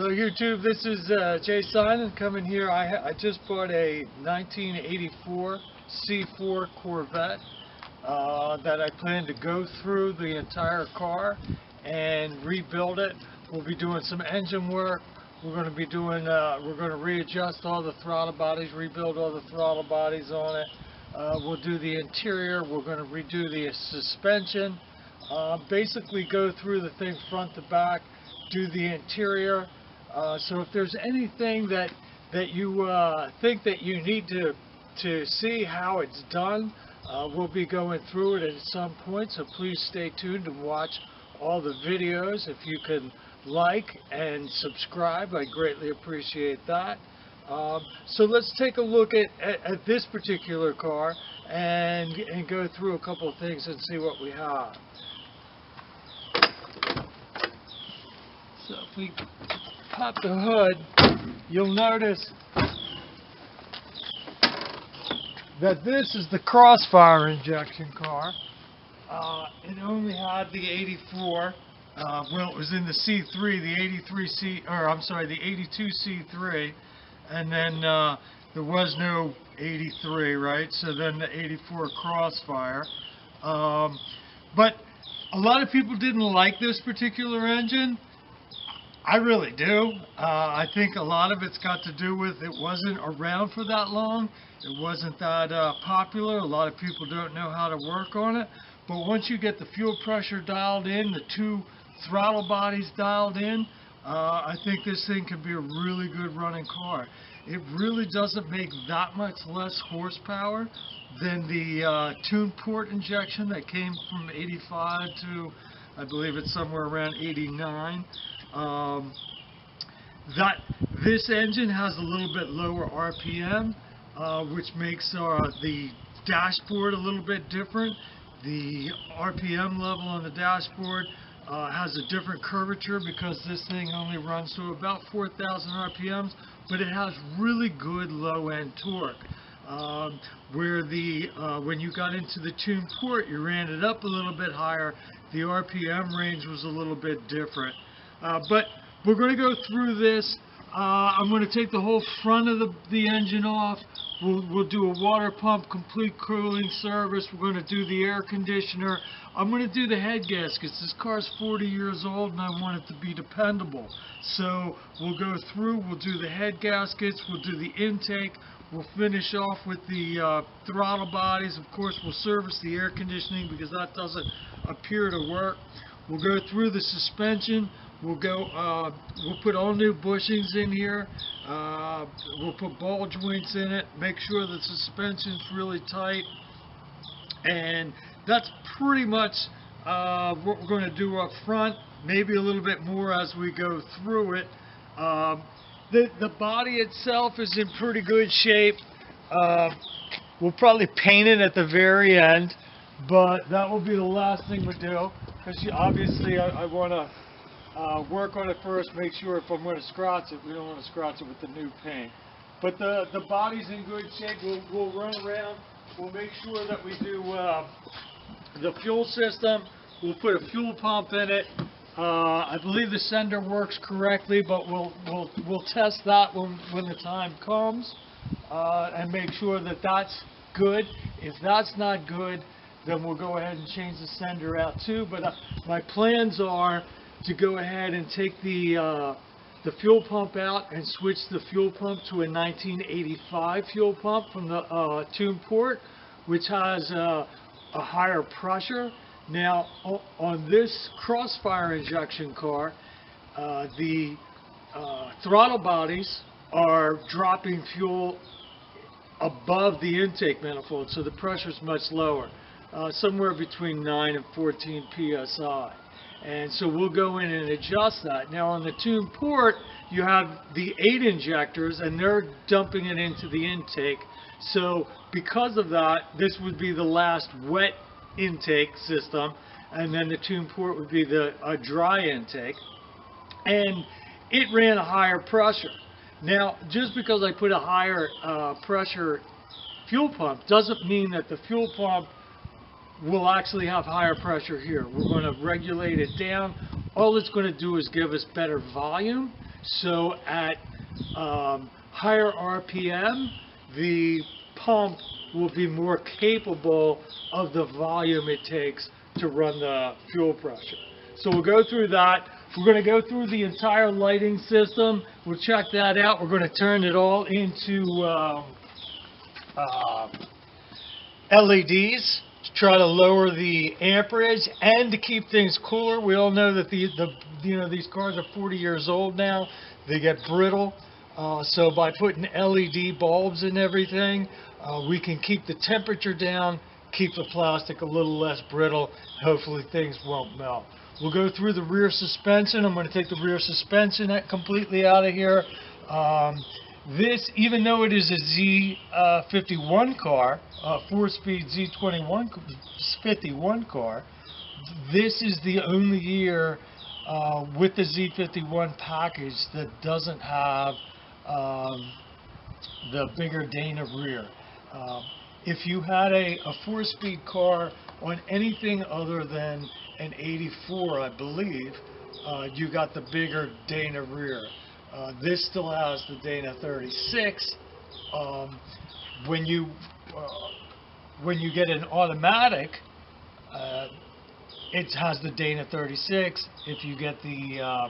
Hello YouTube, this is Jay Simon coming here. I just bought a 1984 C4 Corvette that I plan to go through the entire car and rebuild it. We'll be doing some engine work. We're going to be doing, we're going to readjust all the throttle bodies, rebuild all the throttle bodies on it. We'll do the interior. We're going to redo the suspension. Basically go through the thing front to back, do the interior. So if there's anything that you think that you need to see how it's done, we'll be going through it at some point. So please stay tuned and watch all the videos. If you can like and subscribe, I greatly appreciate that. So let's take a look at this particular car and go through a couple of things and see what we have. So if we pop the hood, you'll notice that this is the Crossfire injection car. It only had the 84. Well, it was in the C3, the 82 C3, and then there was no 83, right? So then the 84 Crossfire. But a lot of people didn't like this particular engine. I really do. I think a lot of it's got to do with it wasn't around for that long. It wasn't that popular. A lot of people don't know how to work on it. But once you get the fuel pressure dialed in, the two throttle bodies dialed in, I think this thing can be a really good running car. It really doesn't make that much less horsepower than the tuned port injection that came from 85 to, I believe it's somewhere around 89. This engine has a little bit lower RPM, which makes the dashboard a little bit different. The RPM level on the dashboard has a different curvature because this thing only runs to about 4,000 RPMs, but it has really good low-end torque. Where when you got into the tuned port, you ran it up a little bit higher. The RPM range was a little bit different. But we're going to go through this. I'm going to take the whole front of the engine off. We'll do a water pump, complete cooling service. We're going to do the air conditioner. I'm going to do the head gaskets. This car's 40 years old and I want it to be dependable. So we'll go through, we'll do the head gaskets, we'll do the intake, we'll finish off with the throttle bodies. Of course, we'll service the air conditioning because that doesn't appear to work. We'll go through the suspension. We'll put all new bushings in here. We'll put ball joints in it. Make sure the suspension's really tight. And that's pretty much what we're going to do up front. Maybe a little bit more as we go through it. The body itself is in pretty good shape. We'll probably paint it at the very end, but that will be the last thing we do. Because obviously I want to work on it first, make sure if I'm going to scratch it, we don't want to scratch it with the new paint. But the body's in good shape. We'll run around. We'll make sure that we do the fuel system. We'll put a fuel pump in it. I believe the sender works correctly, but we'll test that when the time comes and make sure that that's good. If that's not good, then we'll go ahead and change the sender out too. But my plans are to go ahead and take the fuel pump out and switch the fuel pump to a 1985 fuel pump from the tuned port, which has a higher pressure. Now on this Crossfire injection car, the throttle bodies are dropping fuel above the intake manifold, so the pressure is much lower. Somewhere between 9 and 14 psi. And so we'll go in and adjust that. Now on the tuned port, you have the 8 injectors and they're dumping it into the intake. So because of that, this would be the last wet intake system, and then the tuned port would be the dry intake. And it ran a higher pressure. Now, just because I put a higher pressure fuel pump doesn't mean that the fuel pump will actually have higher pressure here. We're going to regulate it down. All it's going to do is give us better volume. So at higher RPM, the pump will be more capable of the volume it takes to run the fuel pressure. So we'll go through that. We're going to go through the entire lighting system. We'll check that out. We're going to turn it all into LEDs to try to lower the amperage and to keep things cooler. We all know that these cars are 40 years old now. They get brittle. So by putting LED bulbs in everything, we can keep the temperature down, keep the plastic a little less brittle. Hopefully things won't melt. We'll go through the rear suspension. I'm going to take the rear suspension completely out of here. This, even though it is a Z51 car, a 4-speed Z51 car, this is the only year with the Z51 package that doesn't have the bigger Dana rear. If you had a 4-speed car on anything other than an 84, I believe, you got the bigger Dana rear. This still has the Dana 36. When you get an automatic, it has the Dana 36. If you get the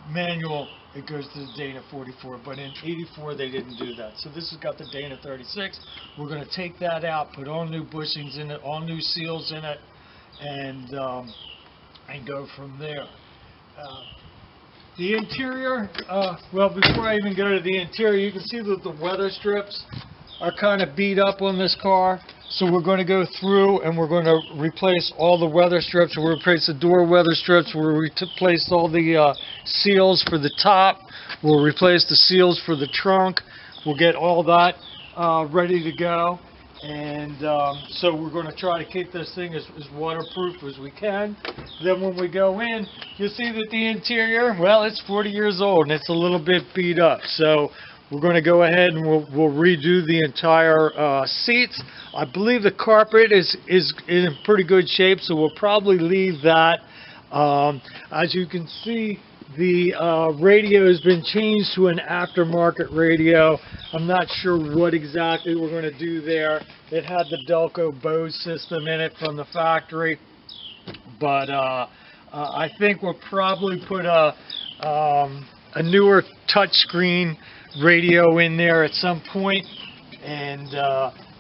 manual, it goes to the Dana 44. But in 84, they didn't do that. So this has got the Dana 36. We're going to take that out, put all new bushings in it, all new seals in it, and go from there. The interior, well, before I even go to the interior, you can see that the weather strips are kind of beat up on this car. So we're going to go through and we're going to replace all the weather strips. We'll replace the door weather strips. We'll replace all the seals for the top. We'll replace the seals for the trunk. We'll get all that ready to go. And so we're going to try to keep this thing as waterproof as we can. Then when we go in, you'll see that the interior, well, it's 40 years old and it's a little bit beat up. So we're going to go ahead and we'll redo the entire seats. I believe the carpet is in pretty good shape, so we'll probably leave that. As you can see, the radio has been changed to an aftermarket radio. I'm not sure what exactly we're going to do there. It had the Delco Bose system in it from the factory, but I think we'll probably put a newer touchscreen radio in there at some point, and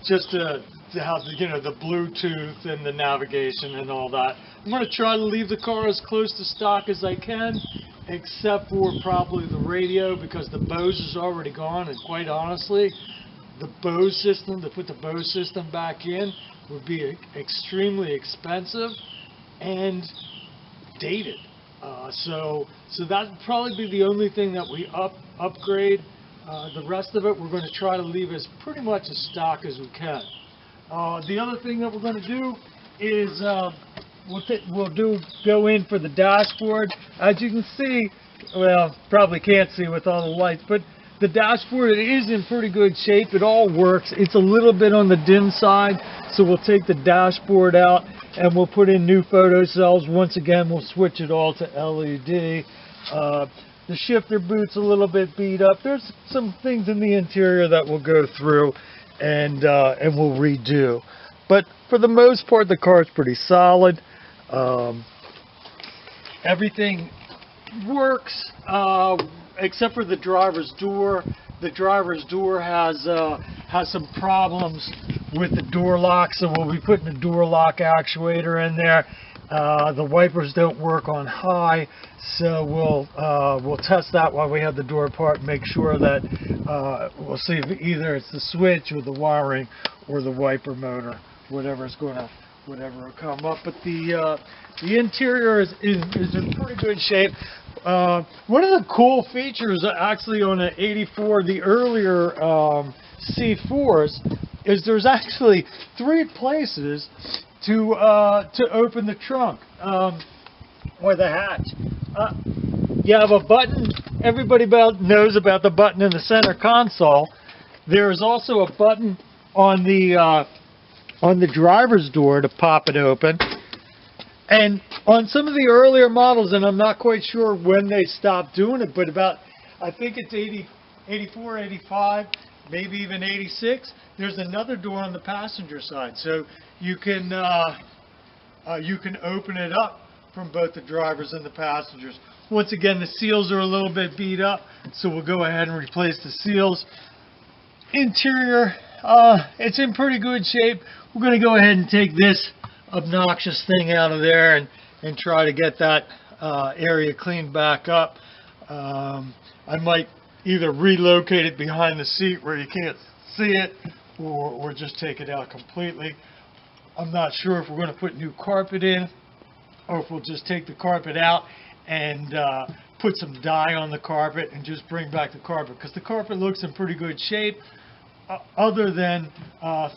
just to have the Bluetooth and the navigation and all that. I'm going to try to leave the car as close to stock as I can, except for probably the radio, because the Bose is already gone, and quite honestly, the Bose system, to put the Bose system back in, would be extremely expensive and dated. So that would probably be the only thing that we upgrade. The rest of it, we're going to try to leave as pretty much as stock as we can. The other thing that we're going to do is we'll go in for the dashboard. As you can see, well, probably can't see with all the lights, but the dashboard, it is in pretty good shape. It all works. It's a little bit on the dim side, so we'll take the dashboard out and we'll put in new photo cells. Once again, we'll switch it all to LED. The shifter boot's a little bit beat up. There's some things in the interior that we'll go through and we'll redo. But for the most part, the car's pretty solid. Everything works except for the driver's door. The driver's door has some problems with the door lock, so we'll be putting a door lock actuator in there. The wipers don't work on high, so we'll test that while we have the door apart and make sure that we'll see if either it's the switch or the wiring or the wiper motor, whatever will come up. But the interior is in pretty good shape. One of the cool features actually on the 84, the earlier C4s, is there's actually 3 places to open the trunk or the hatch. You have a button. Everybody knows about the button in the center console. There is also a button on the driver's door to pop it open, and On some of the earlier models, and I'm not quite sure when they stopped doing it, but about, I think it's 84, 85, maybe even 86, there's another door on the passenger side. So you can open it up from both the drivers and the passengers. Once again, the seals are a little bit beat up, so we'll go ahead and replace the seals. Interior, it's in pretty good shape. We're going to go ahead and take this obnoxious thing out of there and try to get that area cleaned back up. I might either relocate it behind the seat where you can't see it, or just take it out completely. I'm not sure if we're going to put new carpet in, or if we'll just take the carpet out and put some dye on the carpet and just bring back the carpet, because the carpet looks in pretty good shape other than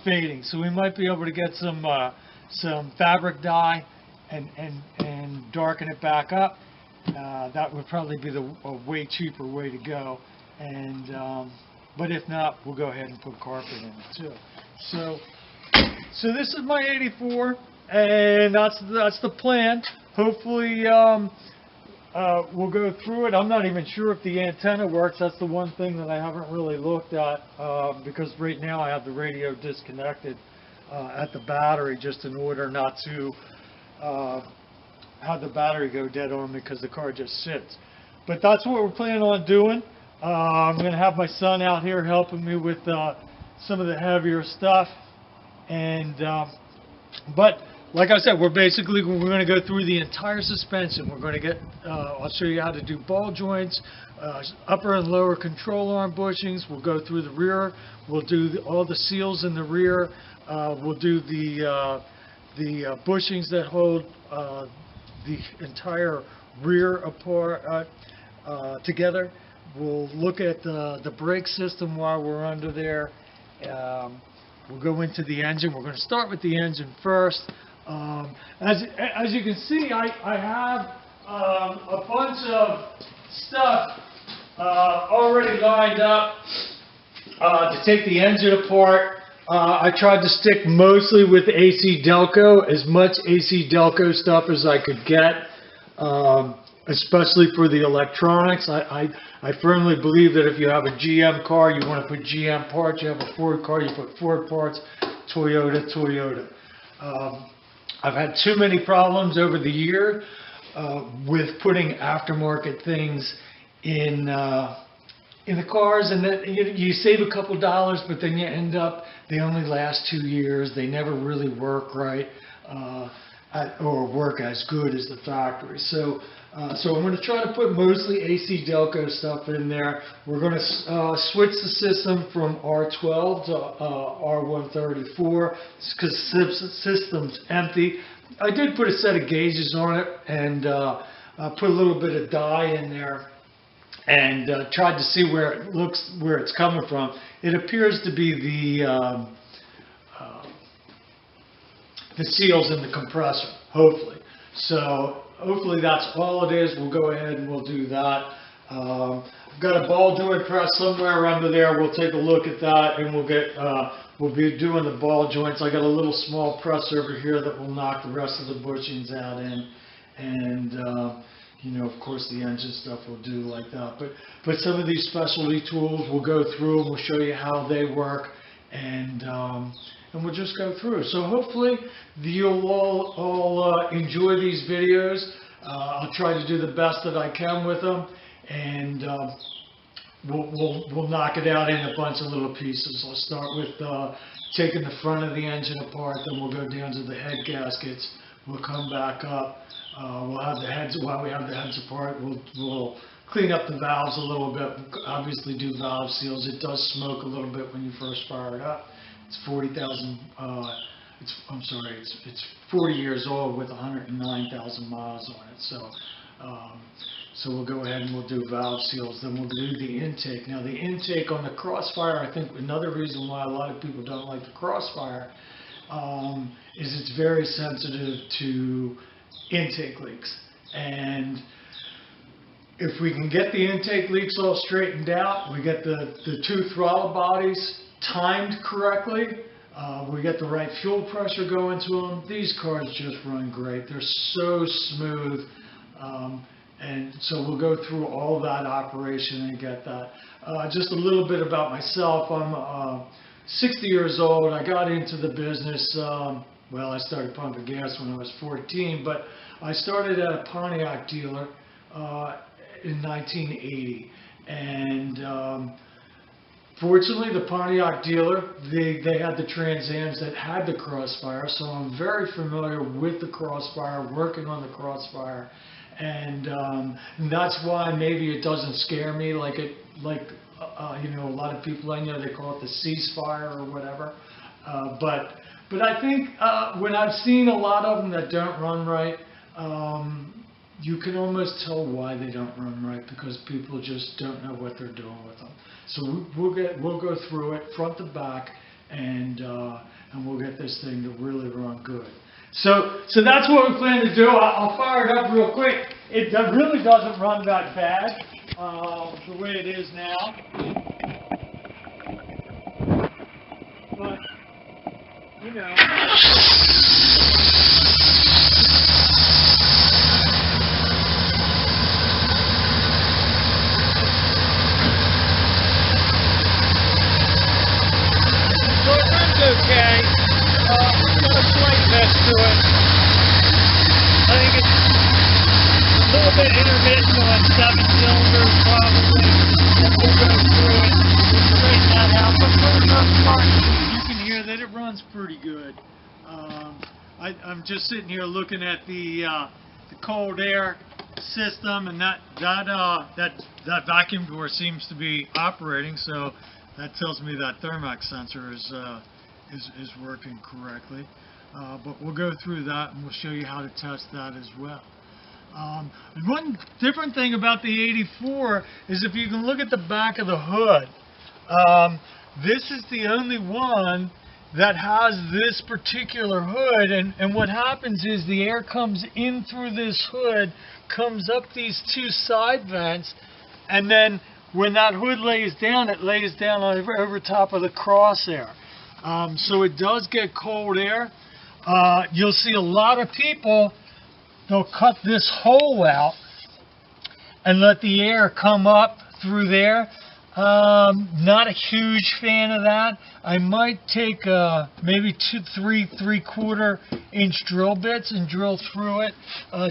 fading. So we might be able to get some fabric dye and darken it back up. That would probably be a way cheaper way to go. And but if not, we'll go ahead and put carpet in it too. So this is my 84, and that's the plan. Hopefully we'll go through it. I'm not even sure if the antenna works. That's the one thing that I haven't really looked at, because right now I have the radio disconnected at the battery, just in order not to have the battery go dead on me, because the car just sits. But that's what we're planning on doing. I'm going to have my son out here helping me with some of the heavier stuff. And but like I said, we're going to go through the entire suspension. We're going to get, I'll show you how to do ball joints, upper and lower control arm bushings. We'll go through the rear. We'll do all the seals in the rear. We'll do the bushings that hold the entire rear apart together. We'll look at the brake system while we're under there. We'll go into the engine. We're going to start with the engine first. As you can see, I have a bunch of stuff already lined up to take the engine apart. I tried to stick mostly with AC Delco, as much AC Delco stuff as I could get, especially for the electronics. I firmly believe that if you have a GM car, you want to put GM parts. You have a Ford car, you put Ford parts. Toyota. I've had too many problems over the year with putting aftermarket things in the cars, and then you save a couple dollars, but then you end up, they only last 2 years. They never really work right or work as good as the factory. So I'm going to try to put mostly AC Delco stuff in there. We're going to switch the system from R12 to R134 because the system's empty. I did put a set of gauges on it and put a little bit of dye in there and tried to see where it's coming from. It appears to be the seals in the compressor, hopefully. So hopefully that's all it is. We'll go ahead and we'll do that. I've got a ball joint press somewhere under there. We'll take a look at that, and we'll be doing the ball joints. I got a little small press over here that will knock the rest of the bushings out in, and you know, of course, the engine stuff will do like that. But some of these specialty tools, we'll go through and we'll show you how they work, and we'll just go through. So hopefully you'll all enjoy these videos. I'll try to do the best that I can with them, and we'll knock it out in a bunch of little pieces. I'll start with taking the front of the engine apart, then we'll go down to the head gaskets. We'll come back up. We'll have the heads, while we have the heads apart, we'll clean up the valves a little bit. Obviously do valve seals. It does smoke a little bit when you first fire it up. It's 40,000, it's 40 years old with 109,000 miles on it. So we'll go ahead and we'll do valve seals. Then we'll do the intake. Now the intake on the Crossfire, I think another reason why a lot of people don't like the Crossfire is it's very sensitive to intake leaks. And if we can get the intake leaks all straightened out, we get the two throttle bodies timed correctly, We get the right fuel pressure going to them. These cars just run great. They're so smooth. And so we'll go through all that operation and get that. Just a little bit about myself. I'm 60 years old. I got into the business, well, I started pumping gas when I was 14, but I started at a Pontiac dealer in 1980. And fortunately, the Pontiac dealer, they had the Trans Ams that had the Crossfire, so I'm very familiar with the Crossfire, working on the Crossfire. And that's why maybe it doesn't scare me like you know, a lot of people I know, they call it the ceasefire or whatever. But I think when I've seen a lot of them that don't run right, you can almost tell why they don't run right, because people just don't know what they're doing with them. So we'll go through it front to back, and we'll get this thing to really run good. So that's what we plan to do. I'll fire it up real quick. It really doesn't run that bad the way it is now. But, you know. So it runs okay. Got a slight mess to it. I think it's a little bit intermittent on 7 cylinders probably. And we'll go through it. We'll straighten that out. But for the most part, you can hear that it runs pretty good. I'm just sitting here looking at the cold air system, and that vacuum door seems to be operating. So that tells me that Thermax sensor is working correctly. But we'll go through that and we'll show you how to test that as well. One different thing about the 84 is if you can look at the back of the hood, this is the only one that has this particular hood, and what happens is the air comes in through this hood, comes up these two side vents, and then when that hood lays down, it lays down over top of the crosshair. So it does get cold air. You'll see a lot of people, they'll cut this hole out and let the air come up through there. Not a huge fan of that. I might take maybe 3/4 inch drill bits and drill through it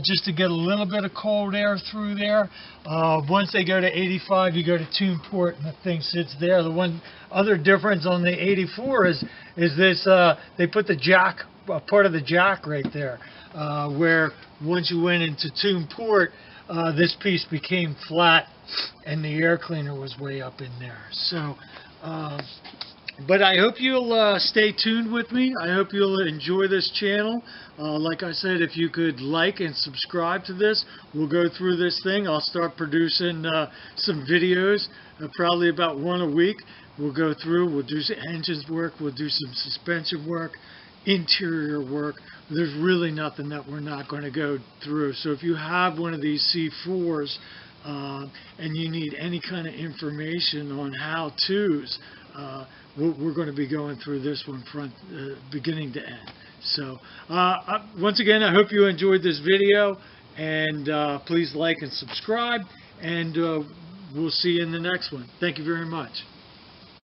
just to get a little bit of cold air through there. Once they go to 85, you go to tune port and the thing sits there. The one other difference on the 84 is this, they put the jack, part of the jack right there, where once you went into tune port, this piece became flat and the air cleaner was way up in there. So, but I hope you'll stay tuned with me. I hope you'll enjoy this channel. Like I said, if you could like and subscribe to this, we'll go through this thing. I'll start producing some videos, probably about 1 a week. We'll go through, we'll do some engines work, we'll do some suspension work, interior work. There's really nothing that we're not going to go through. So if you have one of these C4s and you need any kind of information on how-tos, we're going to be going through this one from beginning to end. So once again, I hope you enjoyed this video, and please like and subscribe, and we'll see you in the next one. Thank you very much.